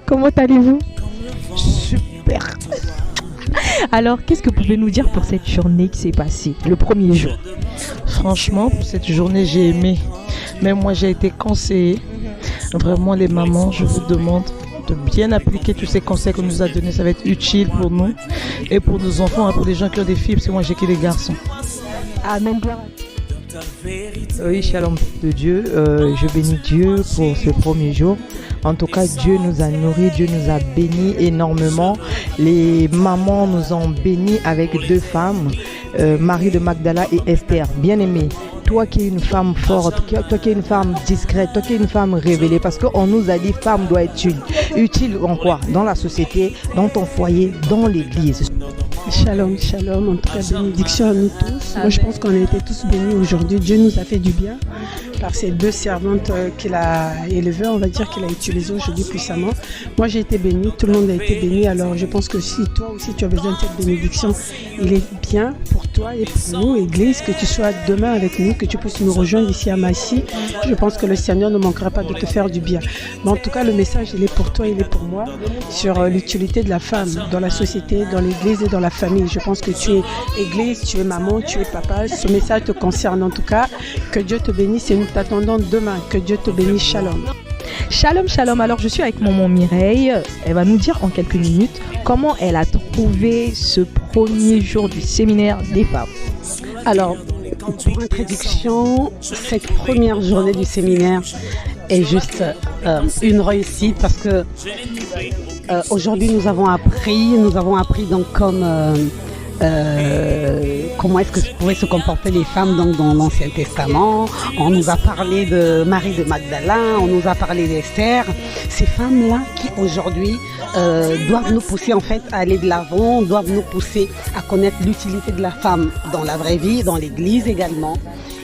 Comment allez-vous? Super. Alors, qu'est-ce que vous pouvez nous dire pour cette journée qui s'est passée, le premier jour? Franchement, pour cette journée, j'ai aimé. Même moi, j'ai été conseillée. Vraiment, les mamans, je vous demande de bien appliquer tous ces conseils qu'on nous a donnés. Ça va être utile pour nous et pour nos enfants, pour les gens qui ont des filles, parce que moi, j'ai que des garçons. Amen. Oui, shalom de Dieu. Je bénis Dieu pour ce premier jour. En tout cas, Dieu nous a nourris, Dieu nous a bénis énormément. Les mamans nous ont bénis avec deux femmes, Marie de Magdala et Esther. Bien-aimée, toi qui es une femme forte, toi qui es une femme discrète, toi qui es une femme révélée, parce qu'on nous a dit femme doit être utile. Utile en quoi? Dans la société, dans ton foyer, dans l'église. Shalom, shalom, en tout cas bénédiction à nous tous. Moi je pense qu'on a été tous bénis aujourd'hui. Dieu nous a fait du bien par ces deux servantes qu'il a élevées, on va dire qu'il a utilisées aujourd'hui puissamment. Moi j'ai été bénie, tout le monde a été béni, alors je pense que si toi aussi tu as besoin de cette bénédiction, il est bien pour toi et pour nous, Église, que tu sois demain avec nous, que tu puisses nous rejoindre ici à Massy. Je pense que le Seigneur ne manquera pas de te faire du bien. Mais en tout cas le message il est pour toi, il est pour moi, sur l'utilité de la femme dans la société, dans l'Église et dans la famille. Je pense que tu es Église, tu es maman, tu es papa. Ce message te concerne en tout cas. Que Dieu te bénisse et nous t'attendons demain. Que Dieu te bénisse. Shalom. Shalom, shalom. Alors, je suis avec maman Mireille. Elle va nous dire en quelques minutes comment elle a trouvé ce premier jour du séminaire des femmes. Alors, pour introduction, cette première journée du séminaire est juste une réussite parce que aujourd'hui nous avons appris donc comment est-ce que pouvaient se comporter les femmes donc, dans l'Ancien Testament. On nous a parlé de Marie de Magdala, on nous a parlé d'Esther. Ces femmes-là qui aujourd'hui doivent nous pousser en fait à aller de l'avant, doivent nous pousser à connaître l'utilité de la femme dans la vraie vie, dans l'Église également.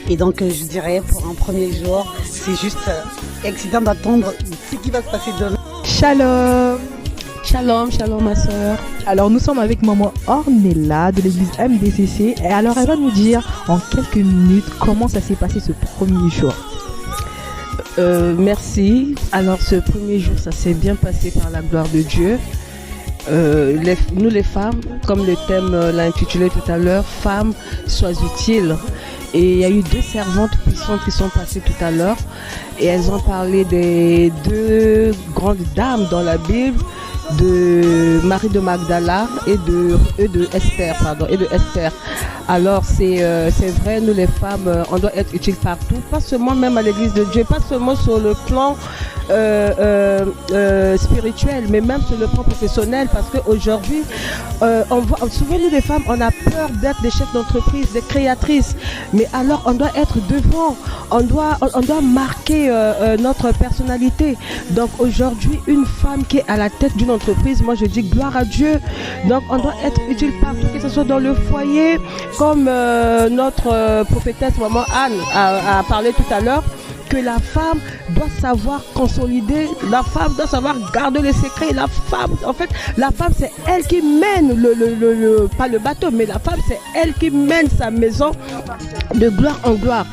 Et donc je dirais pour un premier jour, c'est juste excitant d'attendre ce qui va se passer demain. Shalom. Shalom, shalom ma soeur. Alors nous sommes avec maman Ornella de l'église MDCC et alors elle va nous dire en quelques minutes comment ça s'est passé ce premier jour. Merci. Alors ce premier jour ça s'est bien passé par la gloire de Dieu. Nous les femmes, comme le thème l'a intitulé tout à l'heure, femmes sois utiles. Et il y a eu deux servantes puissantes qui sont passées tout à l'heure et elles ont parlé des deux grandes dames dans la Bible, de Marie de Magdala et de Esther. Alors c'est vrai, nous les femmes, on doit être utiles partout, pas seulement même à l'église de Dieu, pas seulement sur le plan spirituel, mais même sur le plan professionnel, parce qu'aujourd'hui, on voit souvent nous les femmes, on a peur d'être des chefs d'entreprise, des créatrices, mais alors on doit être devant, on doit marquer notre personnalité. Donc aujourd'hui, une femme qui est à la tête d'une entreprise, moi je dis gloire à Dieu. Donc on doit être utile partout, que ce soit dans le foyer, comme notre prophétesse maman Anne a parlé tout à l'heure, que la femme doit savoir consolider, la femme doit savoir garder les secrets. La femme, en fait, la femme c'est elle qui mène pas le bateau, mais la femme c'est elle qui mène sa maison de gloire en gloire.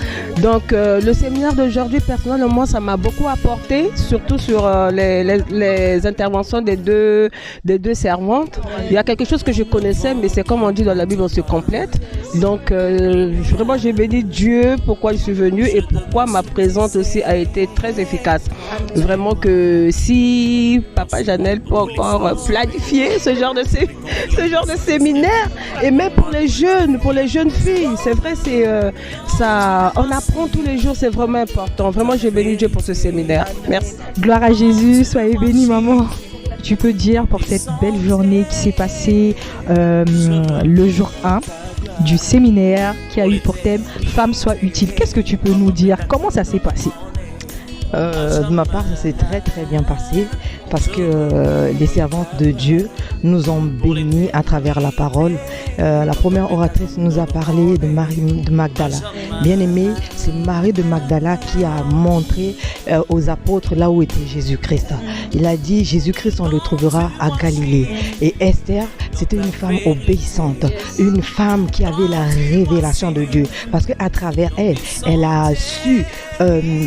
Donc le séminaire d'aujourd'hui, personnellement, ça m'a beaucoup apporté, surtout sur les interventions des deux servantes. Il y a quelque chose que je connaissais, mais c'est comme on dit dans la Bible, on se complète. Donc vraiment, j'ai béni Dieu, pourquoi je suis venue et pourquoi ma présence aussi a été très efficace. Vraiment que si Papa Janel peut encore planifier ce genre de séminaire, et même pour les jeunes filles, c'est vrai, ça, on apprend tous les jours, c'est vraiment important. Vraiment, j'ai béni Dieu pour ce séminaire. Merci. Gloire à Jésus, soyez bénis maman. Tu peux dire pour cette belle journée qui s'est passée le jour 1 du séminaire qui a eu pour thème Femme soit utile. Qu'est-ce que tu peux nous dire? Comment ça s'est passé? De ma part, ça s'est très très bien passé parce que les servantes de Dieu nous ont bénis à travers la parole. La première oratrice nous a parlé de Marie de Magdala. Bien aimée, c'est Marie de Magdala qui a montré aux apôtres là où était Jésus-Christ. Il a dit Jésus-Christ, on le trouvera à Galilée. Et Esther, C'était une femme obéissante, une femme qui avait la révélation de Dieu. Parce qu'à travers elle, elle a su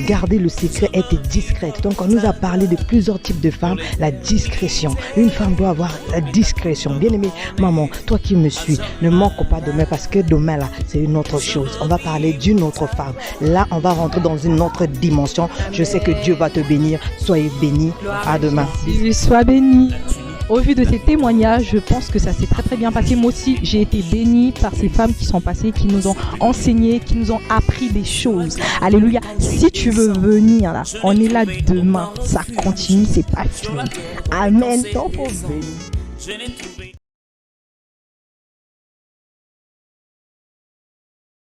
garder le secret, être discrète. Donc on nous a parlé de plusieurs types de femmes, la discrétion. Une femme doit avoir la discrétion. Bien aimée maman, toi qui me suis, ne manque pas demain parce que demain là, c'est une autre chose. On va parler d'une autre femme. Là, on va rentrer dans une autre dimension. Je sais que Dieu va te bénir. Soyez bénis. À demain. Sois béni. Au vu de ces témoignages, je pense que ça s'est très très bien passé. Moi aussi, j'ai été bénie par ces femmes qui sont passées, qui nous ont enseigné, qui nous ont appris des choses. Alléluia. Si tu veux venir là, on est là demain. Ça continue, c'est pas fini. Amen. Ton pauvre béni.